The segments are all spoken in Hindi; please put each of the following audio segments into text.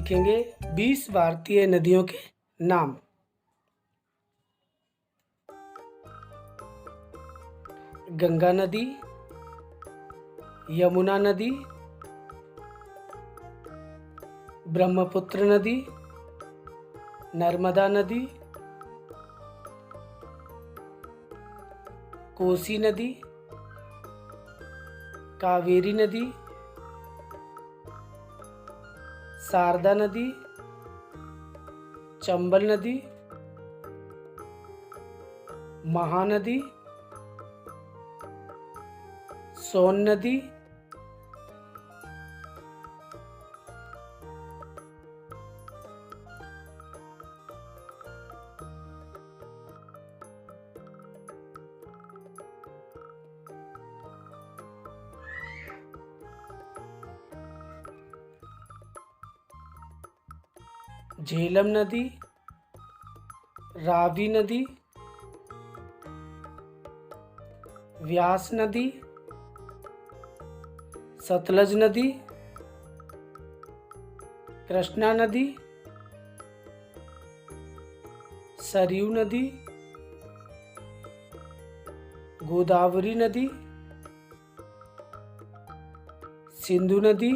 सीखेंगे 20 भारतीय नदियों के नाम। गंगा नदी, यमुना नदी, ब्रह्मपुत्र नदी, नर्मदा नदी, कोसी नदी, कावेरी नदी, शारदा नदी, चंबल नदी, महानदी, सोन नदी, झेलम नदी, रावी नदी, व्यास नदी, सतलज नदी, कृष्णा नदी, सरयू नदी, गोदावरी नदी, सिंधु नदी,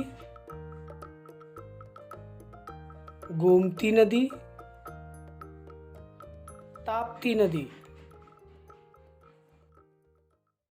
गोमती नदी, ताप्ती नदी।